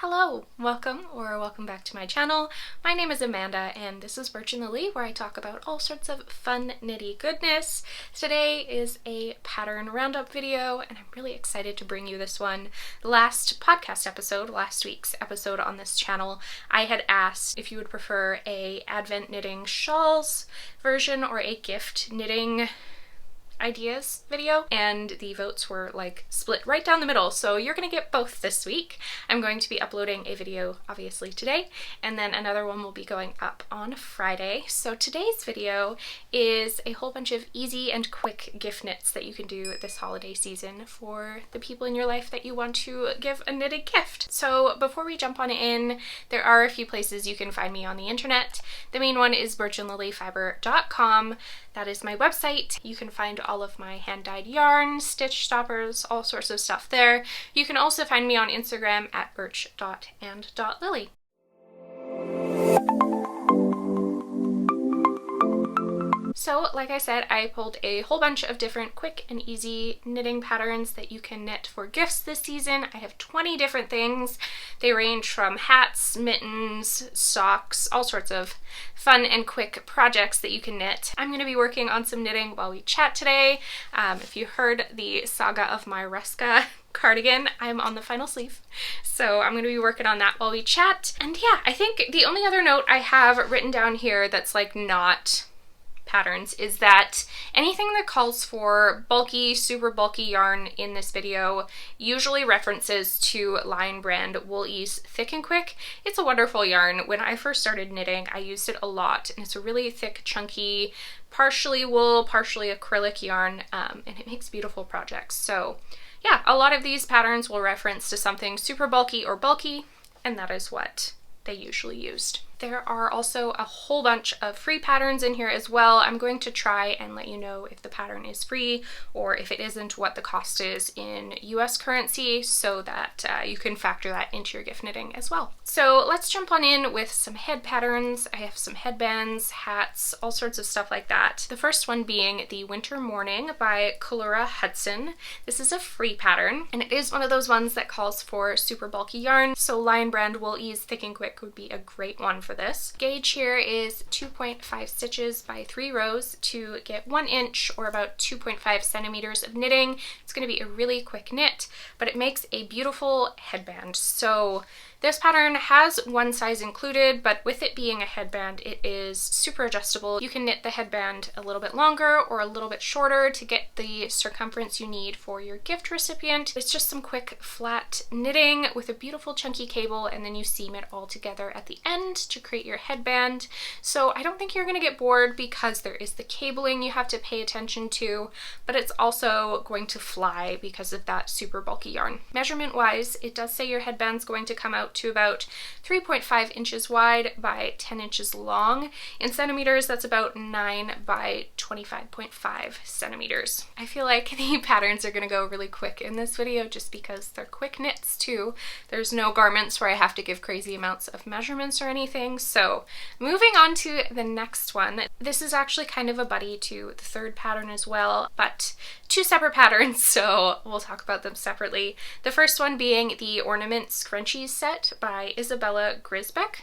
Hello, welcome back to my channel. My name is Amanda and this is Birchandlily, where I talk about all sorts of fun nitty goodness. Today is a pattern roundup video and I'm really excited to bring you this one. The last podcast episode, last week's episode on this channel, I had asked if you would prefer a advent knitting shawls version or a gift knitting ideas video, and the votes were like split right down the middle, so you're gonna get both this week. I'm going to be uploading a video obviously today, and then another one will be going up on Friday. So today's video is a whole bunch of easy and quick gift knits that you can do this holiday season for the people in your life that you want to give a knitted gift. So before we jump on in, there are a few places you can find me on the internet. The main one is birchandlilyfiber.com. That is my website. You can find all of my hand-dyed yarn, stitch stoppers, all sorts of stuff there. You can also find me on Instagram at birch.and.lily. So, like I said, I pulled a whole bunch of different quick and easy knitting patterns that you can knit for gifts this season. I have 20 different things. They range from hats, mittens, socks, all sorts of fun and quick projects that you can knit. I'm going to be working on some knitting while we chat today. If you heard the saga of my Ruska cardigan, I'm on the final sleeve, so I'm going to be working on that while we chat. And yeah, I think the only other note I have written down here that's like not patterns is that anything that calls for bulky, super bulky yarn in this video usually references to Lion brand Wool Ease Thick and Quick. It's a wonderful yarn. When I first started knitting, I used it a lot, and it's a really thick, chunky, partially wool, partially acrylic yarn, and it makes beautiful projects. So yeah, a lot of these patterns will reference to something super bulky or bulky, and that is what they usually used. There are also a whole bunch of free patterns in here as well. I'm going to try and let you know if the pattern is free or if it isn't, what the cost is in US currency, so that you can factor that into your gift knitting as well. So let's jump on in with some head patterns. I have some headbands, hats, all sorts of stuff like that. The first one being the Winter Morning by Kalura Hudson. This is a free pattern, and it is one of those ones that calls for super bulky yarn, so Lion brand Wool Ease Thick and Quick would be a great one for this. Gauge here is 2.5 stitches by 3 rows to get 1 inch or about 2.5 centimeters of knitting. It's going to be a really quick knit, but it makes a beautiful headband. So this pattern has one size included, but with it being a headband, it is super adjustable. You can knit the headband a little bit longer or a little bit shorter to get the circumference you need for your gift recipient. It's just some quick flat knitting with a beautiful chunky cable, and then you seam it all together at the end to create your headband. So I don't think you're going to get bored because there is the cabling you have to pay attention to, but it's also going to fly because of that super bulky yarn. Measurement wise, it does say your headband's going to come out to about 3.5 inches wide by 10 inches long. In centimeters, that's about 9 by 25.5 centimeters. I feel like the patterns are going to go really quick in this video just because they're quick knits too. There's no garments where I have to give crazy amounts of measurements or anything. So moving on to the next one. This is actually kind of a buddy to the third pattern as well, but 2 separate patterns, so we'll talk about them separately. The first one being the Ornament Scrunchies set by Isabella Grisbeck.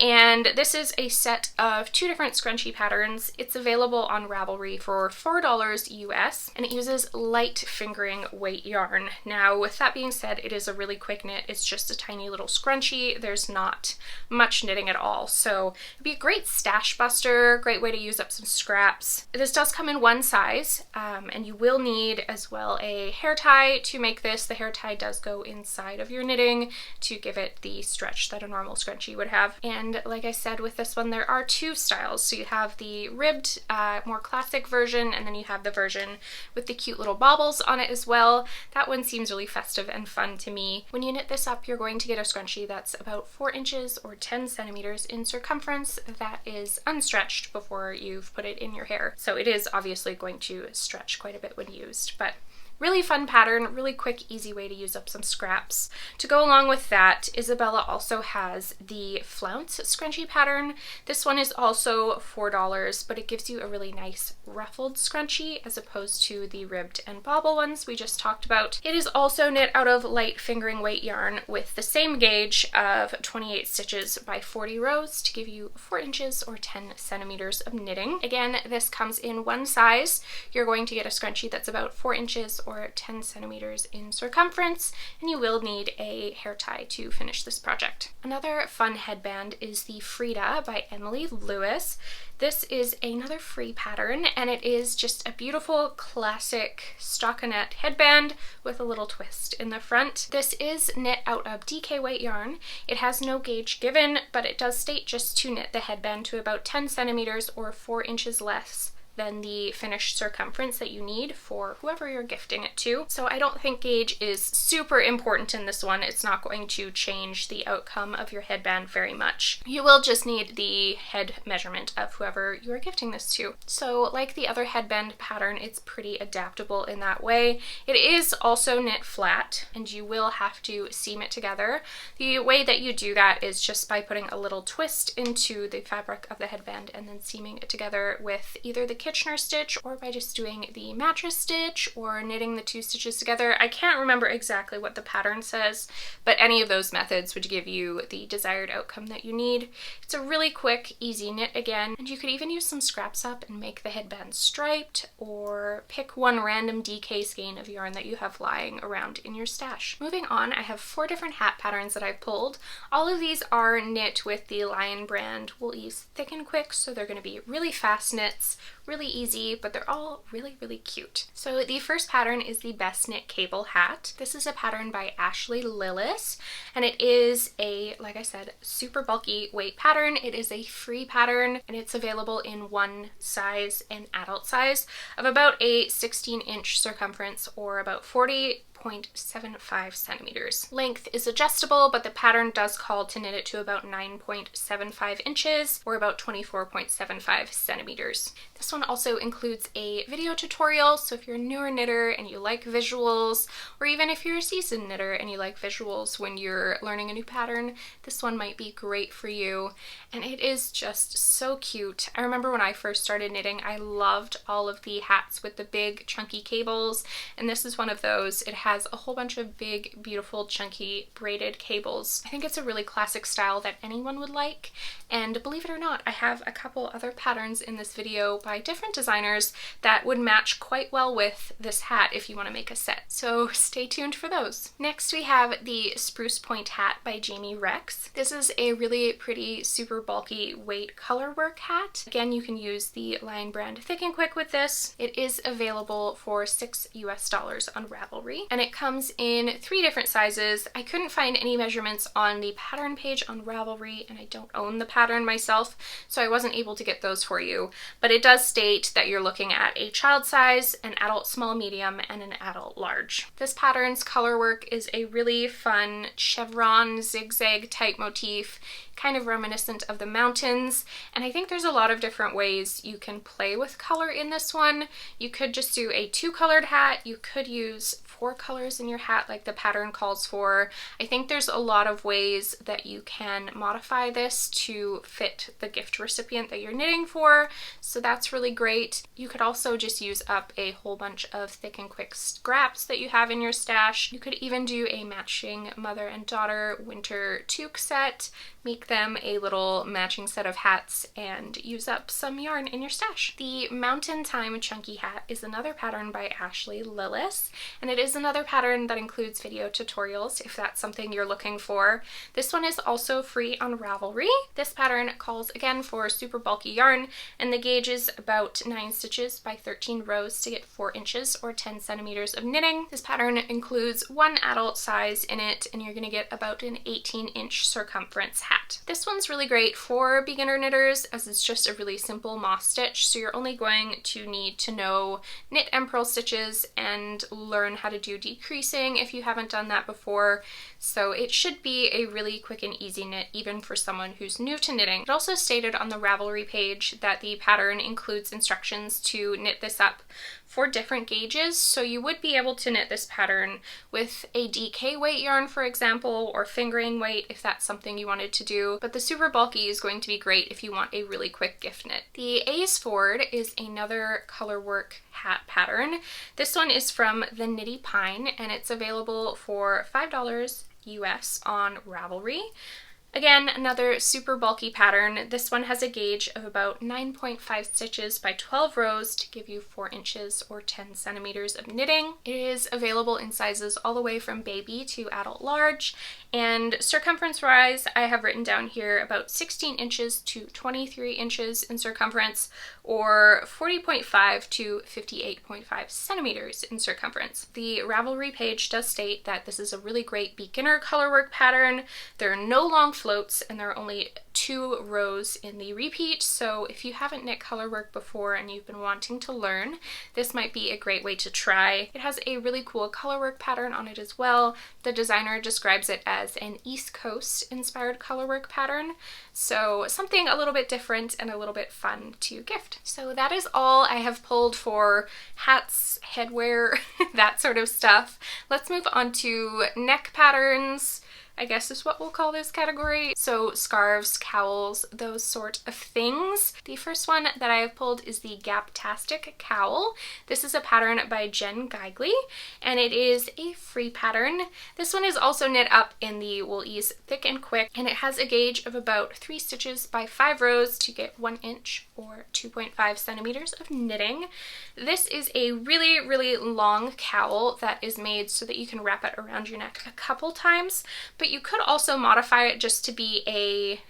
And this is a set of 2 different scrunchie patterns. It's available on Ravelry for $4 US, and it uses light fingering weight yarn. Now, with that being said, it is a really quick knit. It's just a tiny little scrunchie. There's not much knitting at all, so it'd be a great stash buster, great way to use up some scraps. This does come in one size, and you will need as well a hair tie to make this. The hair tie does go inside of your knitting to give it the stretch that a normal scrunchie would have. And like I said, with this one there are 2 styles. So you have the ribbed, more classic version, and then you have the version with the cute little baubles on it as well. That one seems really festive and fun to me. When you knit this up, you're going to get a scrunchie that's about 4 inches or 10 centimeters in circumference that is unstretched before you've put it in your hair. So it is obviously going to stretch quite a bit when used, but Really fun pattern, really quick, easy way to use up some scraps. To go along with that, Isabella also has the Flounce Scrunchie pattern. This one is also $4, but it gives you a really nice ruffled scrunchie as opposed to the ribbed and bobble ones we just talked about. It is also knit out of light fingering weight yarn with the same gauge of 28 stitches by 40 rows to give you 4 inches or 10 centimeters of knitting. Again, this comes in one size. You're going to get a scrunchie that's about 4 inches or 10 centimeters in circumference, and you will need a hair tie to finish this project. Another fun headband is the Frida by Emily Lewis. This is another free pattern, and it is just a beautiful classic stockinette headband with a little twist in the front. This is knit out of DK weight yarn. It has no gauge given, but it does state just to knit the headband to about 10 centimeters or 4 inches less than the finished circumference that you need for whoever you're gifting it to. So I don't think gauge is super important in this one. It's not going to change the outcome of your headband very much. You will just need the head measurement of whoever you are gifting this to. So like the other headband pattern, it's pretty adaptable in that way. It is also knit flat, and you will have to seam it together. The way that you do that is just by putting a little twist into the fabric of the headband and then seaming it together with either the Kitchener stitch or by just doing the mattress stitch or knitting the 2 stitches together. I can't remember exactly what the pattern says, but any of those methods would give you the desired outcome that you need. It's a really quick, easy knit again, and you could even use some scraps up and make the headband striped, or pick one random DK skein of yarn that you have lying around in your stash. Moving on, I have 4 different hat patterns that I've pulled. All of these are knit with the Lion brand Wool Ease Thick and Quick, so they're going to be really fast knits, really easy, but they're all really, really cute. So the first pattern is the Best Knit Cable Hat. This is a pattern by Ashley Lillis, and it is a, like I said, super bulky weight pattern. It is a free pattern, and it's available in one size, an adult size, of about a 16-inch circumference or about 40.75 centimeters. Length is adjustable, but the pattern does call to knit it to about 9.75 inches or about 24.75 centimeters. This one also includes a video tutorial, so if you're a newer knitter and you like visuals, or even if you're a seasoned knitter and you like visuals when you're learning a new pattern, this one might be great for you. And it is just so cute. I remember when I first started knitting, I loved all of the hats with the big chunky cables, and this is one of those. It has a whole bunch of big, beautiful, chunky braided cables. I think it's a really classic style that anyone would like, and believe it or not, I have a couple other patterns in this video by different designers that would match quite well with this hat if you want to make a set. So stay tuned for those. Next we have the Spruce Point Hat by Jamie Rex. This is a really pretty, super bulky weight color work hat. Again, you can use the Lion brand Thick and Quick with this. It is available for $6 US on Ravelry, and it comes in 3 different sizes. I couldn't find any measurements on the pattern page on Ravelry, and I don't own the pattern myself, so I wasn't able to get those for you, but it does state that you're looking at a child size, an adult small medium, and an adult large. This pattern's color work is a really fun chevron zigzag type motif, kind of reminiscent of the mountains, and I think there's a lot of different ways you can play with color in this one. You could just do a 2-colored hat, you could use 4 colors in your hat like the pattern calls for. I think there's a lot of ways that you can modify this to fit the gift recipient that you're knitting for, so that's really great. You could also just use up a whole bunch of Thick and Quick scraps that you have in your stash. You could even do a matching mother and daughter winter toque set, make them a little matching set of hats, and use up some yarn in your stash. The Mountain Time Chunky Hat is another pattern by Ashley Lillis, and it is another pattern that includes video tutorials if that's something you're looking for. This one is also free on Ravelry. This pattern calls again for super bulky yarn, and the gauge is about 9 stitches by 13 rows to get 4 inches or 10 centimeters of knitting. This pattern includes 1 adult size in it, and you're going to get about an 18-inch circumference hat. This one's really great for beginner knitters as it's just a really simple moss stitch, so you're only going to need to know knit and purl stitches and learn how to do decreasing if you haven't done that before, so it should be a really quick and easy knit even for someone who's new to knitting. It also stated on the Ravelry page that the pattern includes instructions to knit this up 4 different gauges, so you would be able to knit this pattern with a DK weight yarn, for example, or fingering weight if that's something you wanted to do, but the super bulky is going to be great if you want a really quick gift knit. The Aylesford is another colorwork hat pattern. This one is from the Knitty Pine, and it's available for $5 US on Ravelry. Again, another super bulky pattern. This one has a gauge of about 9.5 stitches by 12 rows to give you 4 inches or 10 centimeters of knitting. It is available in sizes all the way from baby to adult large, and circumference-wise, I have written down here about 16 inches to 23 inches in circumference, or 40.5 to 58.5 centimeters in circumference. The Ravelry page does state that this is a really great beginner colorwork pattern. There are no long floats, and there are only 2 rows in the repeat, so if you haven't knit colorwork before and you've been wanting to learn, this might be a great way to try. It has a really cool colorwork pattern on it as well. The designer describes it as an East Coast inspired colorwork pattern, so something a little bit different and a little bit fun to gift. So that is all I have pulled for hats, headwear, that sort of stuff. Let's move on to neck patterns, I guess is what we'll call this category. So scarves, cowls, those sort of things. The first one that I have pulled is the GAP-tastic Cowl. This is a pattern by Jen Geigley, and it is a free pattern. This one is also knit up in the Wool Ease Thick and Quick, and it has a gauge of about 3 stitches by 5 rows to get 1 inch or 2.5 centimeters of knitting. This is a really, really long cowl that is made so that you can wrap it around your neck a couple times, but you could also modify it just to be a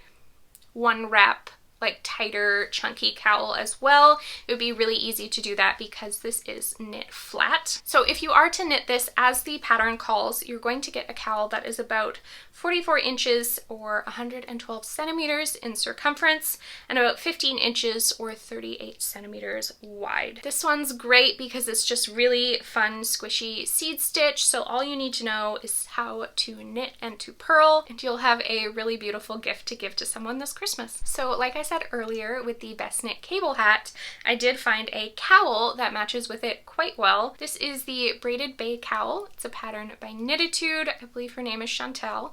one wrap, like tighter, chunky cowl as well. It would be really easy to do that because this is knit flat. So if you are to knit this as the pattern calls, you're going to get a cowl that is about 44 inches or 112 centimeters in circumference and about 15 inches or 38 centimeters wide. This one's great because it's just really fun, squishy seed stitch, so all you need to know is how to knit and to purl, and you'll have a really beautiful gift to give to someone this Christmas. So like I said earlier with the Best Knit Cable hat, I did find a cowl that matches with it quite well. This is the Braided Bae Cowl. It's a pattern by Knititude. I believe her name is Chantel,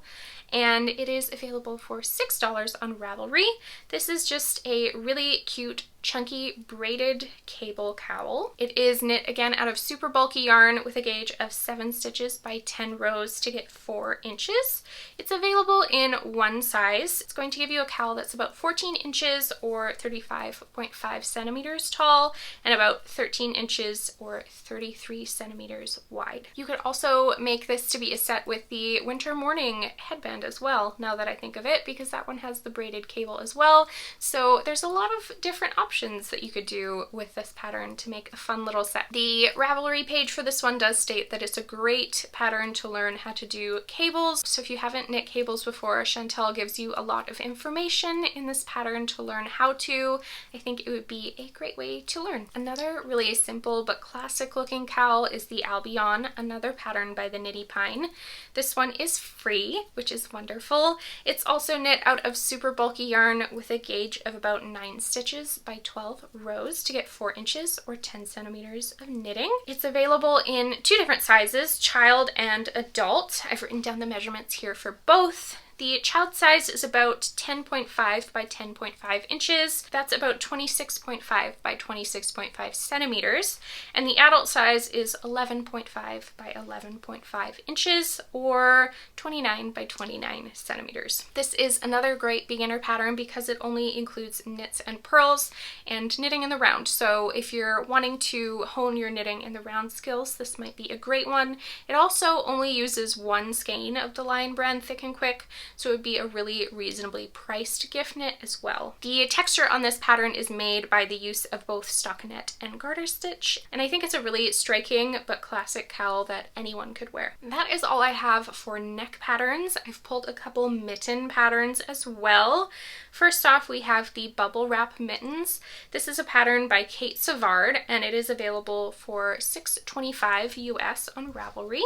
and it is available for $6 on Ravelry. This is just a really cute, chunky braided cable cowl. It is knit again out of super bulky yarn with a gauge of 7 stitches by 10 rows to get 4 inches. It's available in one size. It's going to give you a cowl that's about 14 inches or 35.5 centimeters tall and about 13 inches or 33 centimeters wide. You could also make this to be a set with the winter morning headband as well, now that I think of it, because that one has the braided cable as well. So there's a lot of different options that you could do with this pattern to make a fun little set. The Ravelry page for this one does state that it's a great pattern to learn how to do cables. So if you haven't knit cables before, Chantel gives you a lot of information in this pattern to learn how to. I think it would be a great way to learn. Another really simple but classic looking cowl is the Albion, another pattern by the Knitty Pine. This one is free, which is wonderful. It's also knit out of super bulky yarn with a gauge of about 9 stitches by 12 rows to get 4 inches or 10 centimeters of knitting. It's available in 2 different sizes, child and adult. I've written down the measurements here for both. The child size is about 10.5 by 10.5 inches. That's about 26.5 by 26.5 centimeters. And the adult size is 11.5 by 11.5 inches or 29 by 29 centimeters. This is another great beginner pattern because it only includes knits and purls and knitting in the round. So if you're wanting to hone your knitting in the round skills, this might be a great one. It also only uses 1 skein of the Lion brand Thick and Quick, so it would be a really reasonably priced gift knit as well. The texture on this pattern is made by the use of both stockinette and garter stitch, and I think it's a really striking but classic cowl that anyone could wear. That is all I have for neck patterns. I've pulled a couple mitten patterns as well. First off, we have the Bubble Wrap Mittens. This is a pattern by Kate Savard, and it is available for $6.25 US on Ravelry.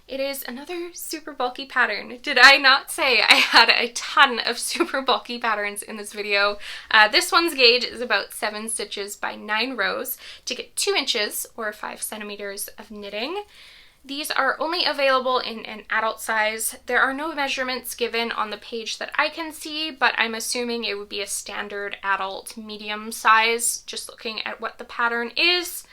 It is another super bulky pattern. Did I not say I had a ton of super bulky patterns in this video? This one's gauge is about 7 stitches by 9 rows to get 2 inches or 5 centimeters of knitting. These are only available in an adult size. There are no measurements given on the page that I can see, but I'm assuming it would be a standard adult medium size, just looking at what the pattern is.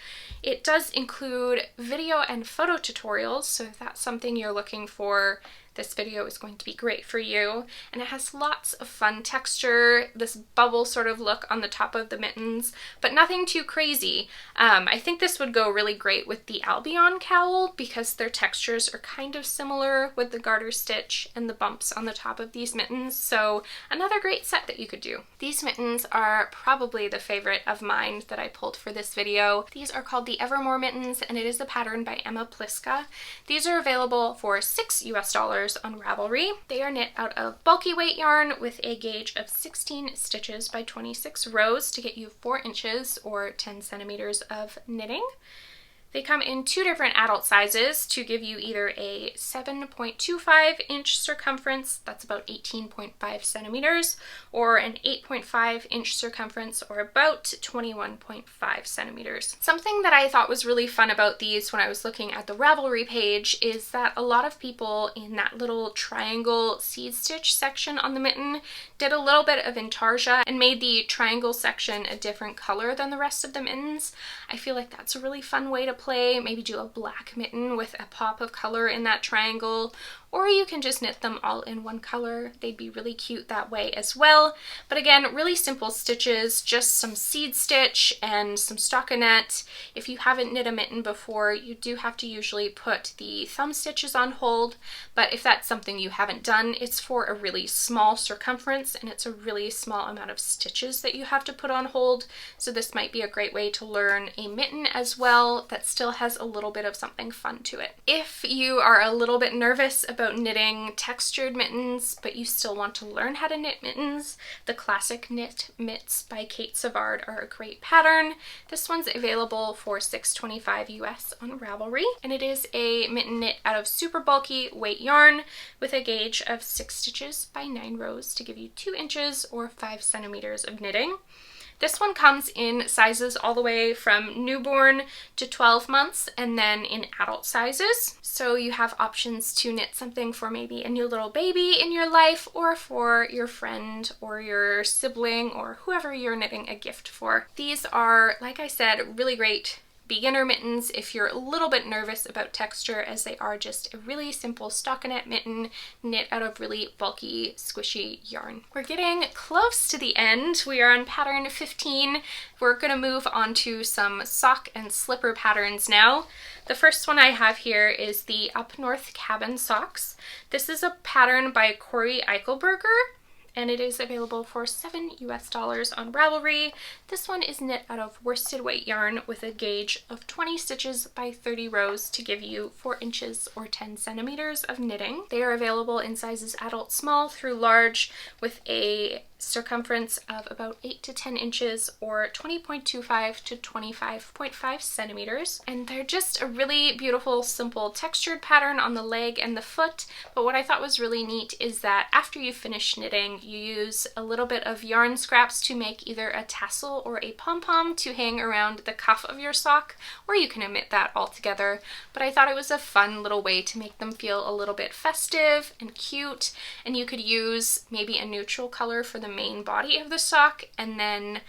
It does include video and photo tutorials, so if that's something you're looking for, this video is going to be great for you. And it has lots of fun texture, this bubble sort of look on the top of the mittens, but nothing too crazy. I think this would go really great with the Albion cowl because their textures are kind of similar with the garter stitch and the bumps on the top of these mittens, so another great set that you could do. These mittens are probably the favorite of mine that I pulled for this video. These are called the Evermore Mittens, and it is a pattern by Emma Pliska. These are available for $6 US on Ravelry. They are knit out of bulky weight yarn with a gauge of 16 stitches by 26 rows to get you 4 inches or 10 centimeters of knitting. They come in 2 different adult sizes to give you either a 7.25 inch circumference, that's about 18.5 centimeters, or an 8.5 inch circumference, or about 21.5 centimeters. Something that I thought was really fun about these when I was looking at the Ravelry page is that a lot of people in that little triangle seed stitch section on the mitten did a little bit of intarsia and made the triangle section a different color than the rest of the mittens. I feel like that's a really fun way to play. Maybe do a black mitten with a pop of color in that triangle, or you can just knit them all in one color. They'd be really cute that way as well. But again, really simple stitches, just some seed stitch and some stockinette. If you haven't knit a mitten before, you do have to usually put the thumb stitches on hold, but if that's something you haven't done, it's for a really small circumference and it's a really small amount of stitches that you have to put on hold, so this might be a great way to learn a mitten as well that still has a little bit of something fun to it. If you are a little bit nervous about knitting textured mittens, but you still want to learn how to knit mittens, the Classic Knit Mitts by Kate Savard are a great pattern. This one's available for $6.25 US on Ravelry, and it is a mitten knit out of super bulky weight yarn with a gauge of 6 stitches by 9 rows to give you 2 inches or 5 centimeters of knitting. This one comes in sizes all the way from newborn to 12 months and then in adult sizes. So you have options to knit something for maybe a new little baby in your life or for your friend or your sibling or whoever you're knitting a gift for. These are, like I said, really great beginner mittens if you're a little bit nervous about texture, as they are just a really simple stockinette mitten knit out of really bulky, squishy yarn. We're getting close to the end. We are on pattern 15. We're going to move on to some sock and slipper patterns now. The first one I have here is the Up North Cabin Socks. This is a pattern by Corey Eichelberger, and it is available for $7 US on Ravelry. This one is knit out of worsted weight yarn with a gauge of 20 stitches by 30 rows to give you 4 inches or 10 centimeters of knitting. They are available in sizes adult small through large with a circumference of about 8 to 10 inches or 20.25 to 25.5 centimeters. And they're just a really beautiful, simple textured pattern on the leg and the foot. But what I thought was really neat is that after you finish knitting, you use a little bit of yarn scraps to make either a tassel or a pom-pom to hang around the cuff of your sock, or you can omit that altogether. But I thought it was a fun little way to make them feel a little bit festive and cute, and you could use maybe a neutral color for the main body of the sock and then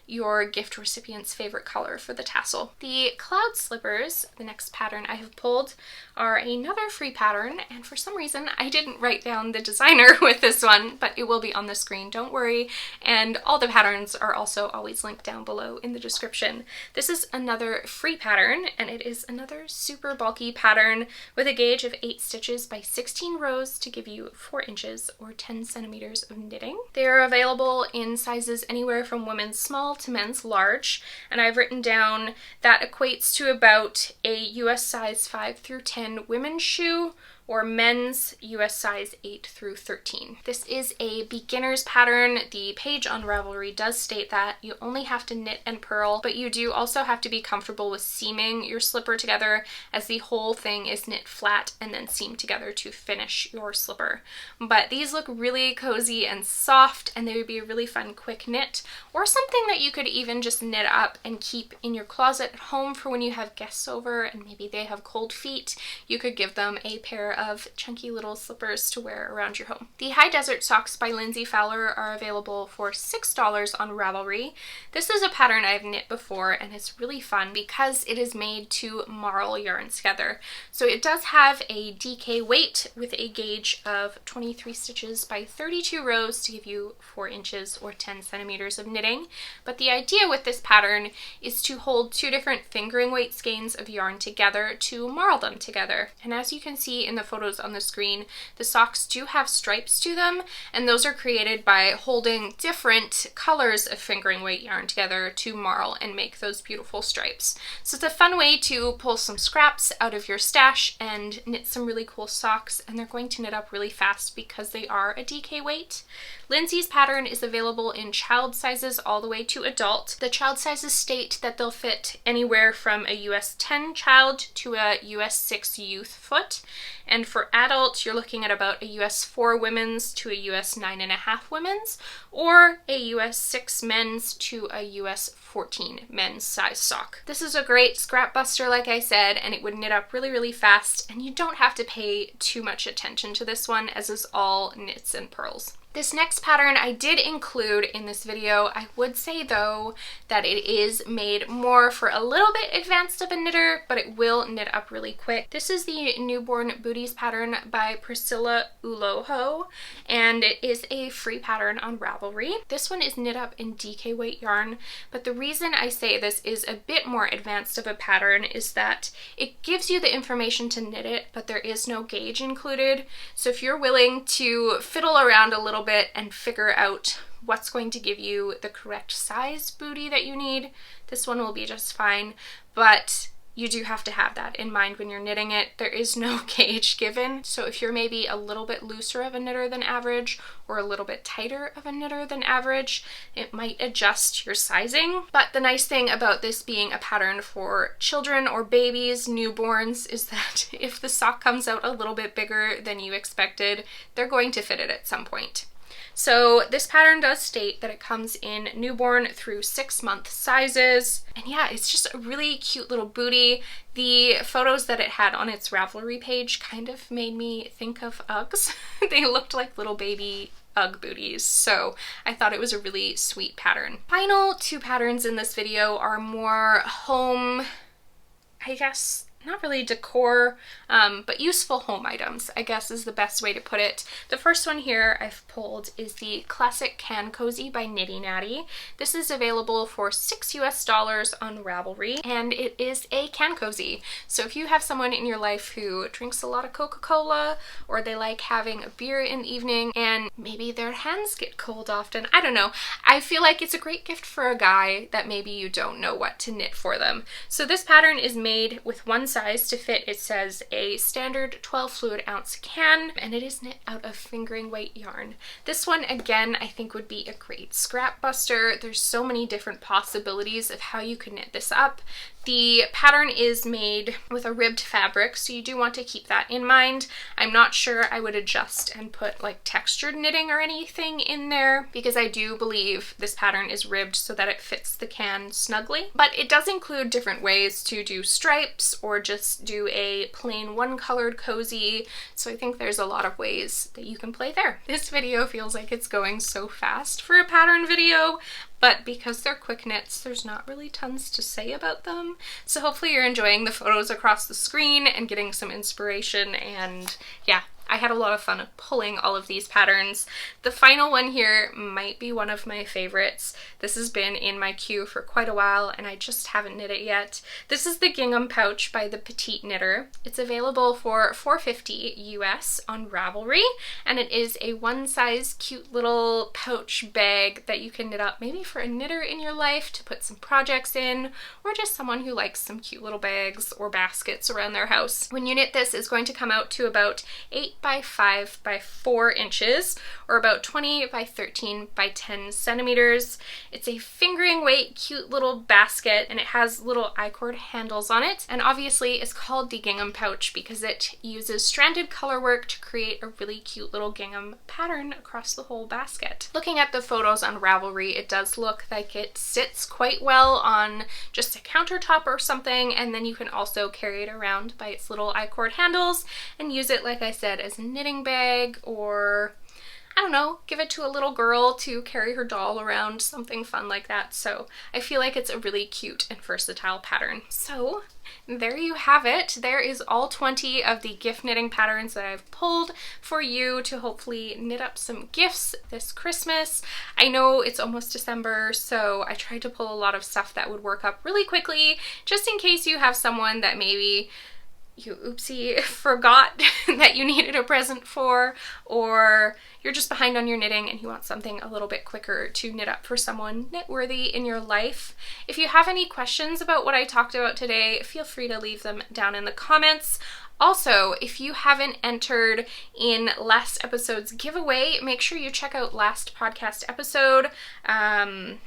your gift recipient's favorite color for the tassel. The cloud slippers, the next pattern I have pulled, are another free pattern, and for some reason I didn't write down the designer with this one, but it will be on the screen, don't worry, and all the patterns are also always linked down below in the description. This is another free pattern, and it is another super bulky pattern with a gauge of 8 stitches by 16 rows to give you 4 inches or 10 centimeters of knitting. They are available in sizes anywhere from women's small to men's large, and I've written down that equates to about a US size 5 through 10 women's shoe or men's US size 8 through 13. This is a beginner's pattern. The page on Ravelry does state that you only have to knit and purl, but you do also have to be comfortable with seaming your slipper together, as the whole thing is knit flat and then seamed together to finish your slipper. But these look really cozy and soft, and they would be a really fun quick knit, or something that you could even just knit up and keep in your closet at home for when you have guests over and maybe they have cold feet. You could give them a pair of chunky little slippers to wear around your home. The High Desert socks by Lindsay Fowler are available for $6 on Ravelry. This is a pattern I've knit before, and it's really fun because it is made to marl yarns together. So it does have a DK weight with a gauge of 23 stitches by 32 rows to give you 4 inches or 10 centimeters of knitting. But the idea with this pattern is to hold 2 different fingering weight skeins of yarn together to marl them together. And as you can see in the photos on the screen, the socks do have stripes to them, and those are created by holding different colors of fingering weight yarn together to marl and make those beautiful stripes. So it's a fun way to pull some scraps out of your stash and knit some really cool socks, and they're going to knit up really fast because they are a DK weight. Lindsay's pattern is available in child sizes all the way to adult. The child sizes state that they'll fit anywhere from a US 10 child to a US 6 youth foot. And for adult, you're looking at about a US 4 women's to a US 9.5 women's, or a US 6 men's to a US 14 men's size sock. This is a great scrap buster, like I said, and it would knit up really, really fast, and you don't have to pay too much attention to this one, as is all knits and purls. This next pattern I did include in this video. I would say though that it is made more for a little bit advanced of a knitter, but it will knit up really quick. This is the Newborn Booties pattern by Priscilla Uloho, and it is a free pattern on Ravelry. This one is knit up in DK weight yarn, but the reason I say this is a bit more advanced of a pattern is that it gives you the information to knit it, but there is no gauge included. So if you're willing to fiddle around a little bit and figure out what's going to give you the correct size bootie that you need, this one will be just fine. But you do have to have that in mind when you're knitting it. There is no gauge given, so if you're maybe a little bit looser of a knitter than average or a little bit tighter of a knitter than average, it might adjust your sizing. But the nice thing about this being a pattern for children or babies, newborns, is that if the sock comes out a little bit bigger than you expected, they're going to fit it at some point. So this pattern does state that it comes in newborn through 6-month sizes. And yeah, it's just a really cute little bootie. The photos that it had on its Ravelry page kind of made me think of Uggs. They looked like little baby Ugg booties, so I thought it was a really sweet pattern. Final 2 patterns in this video are more home, I guess, not really decor, but useful home items, I guess is the best way to put it. The first one here I've pulled is the Classic Can Cozy by Nitty Natty. This is available for $6 US on Ravelry, and it is a can cozy. So if you have someone in your life who drinks a lot of Coca-Cola, or they like having a beer in the evening, and maybe their hands get cold often, I don't know, I feel like it's a great gift for a guy that maybe you don't know what to knit for them. So this pattern is made with one size to fit, it says, a standard 12 fluid ounce can, and it is knit out of fingering weight yarn. This one, again, I think would be a great scrap buster. There's so many different possibilities of how you could knit this up. The pattern is made with a ribbed fabric, so you do want to keep that in mind. I'm not sure I would adjust and put like textured knitting or anything in there, because I do believe this pattern is ribbed so that it fits the can snugly. But it does include different ways to do stripes or just do a plain one-colored cozy, so I think there's a lot of ways that you can play there. This video feels like it's going so fast for a pattern video, but because they're quick knits, there's not really tons to say about them. So hopefully you're enjoying the photos across the screen and getting some inspiration, and yeah, I had a lot of fun pulling all of these patterns. The final one here might be one of my favorites. This has been in my queue for quite a while and I just haven't knit it yet. This is the Gingham Pouch by the Petite Knitter. It's available for $4.50 US on Ravelry, and it is a one-size cute little pouch bag that you can knit up maybe for a knitter in your life to put some projects in, or just someone who likes some cute little bags or baskets around their house. When you knit this, it's going to come out to about 8 by 5 by 4 inches, or about 20 by 13 by 10 centimeters. It's a fingering weight, cute little basket, and it has little I-cord handles on it. And obviously it's called the Gingham Pouch because it uses stranded color work to create a really cute little gingham pattern across the whole basket. Looking at the photos on Ravelry, it does look like it sits quite well on just a countertop or something, and then you can also carry it around by its little I-cord handles and use it, like I said, as a knitting bag, or I don't know, give it to a little girl to carry her doll around, something fun like that. So I feel like it's a really cute and versatile pattern. So there you have it. There is all 20 of the gift knitting patterns that I've pulled for you to hopefully knit up some gifts this Christmas. I know it's almost December, so I tried to pull a lot of stuff that would work up really quickly, just in case you have someone that maybe you oopsie forgot that you needed a present for, or you're just behind on your knitting and you want something a little bit quicker to knit up for someone knit-worthy in your life. If you have any questions about what I talked about today, feel free to leave them down in the comments. Also, if you haven't entered in last episode's giveaway, make sure you check out last podcast episode. I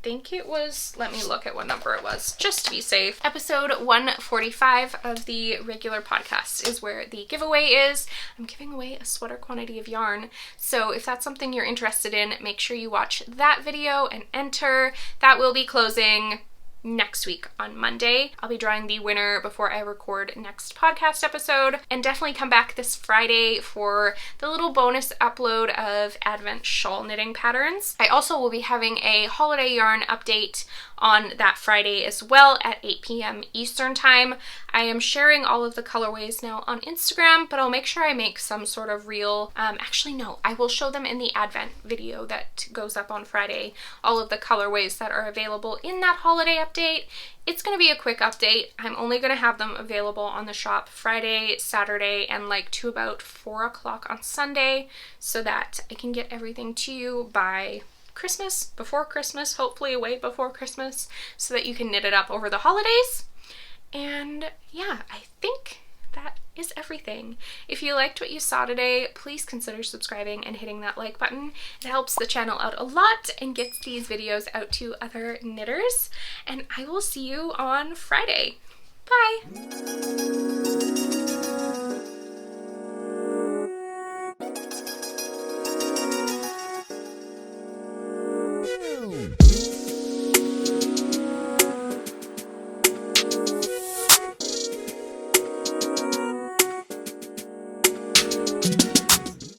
think it was, let me look at what number it was, just to be safe. Episode 145 of the regular podcast is where the giveaway is. I'm giving away a sweater quantity of yarn, so if that's something you're interested in, make sure you watch that video and enter. That will be closing next week on Monday. I'll be drawing the winner before I record next podcast episode, and definitely come back this Friday for the little bonus upload of Advent shawl knitting patterns. I also will be having a holiday yarn update on that Friday as well at 8 p.m. Eastern time. I am sharing all of the colorways now on Instagram, but I'll make sure I make some sort of reel. Actually no, I will show them in the Advent video that goes up on Friday, all of the colorways that are available in that holiday update. It's going to be a quick update. I'm only going to have them available on the shop Friday, Saturday, and like to about 4 o'clock on Sunday, so that I can get everything to you by Christmas, before Christmas, hopefully way before Christmas, so that you can knit it up over the holidays. And yeah, I think that is everything. If you liked what you saw today, please consider subscribing and hitting that like button. It helps the channel out a lot and gets these videos out to other knitters. And I will see you on Friday. Bye!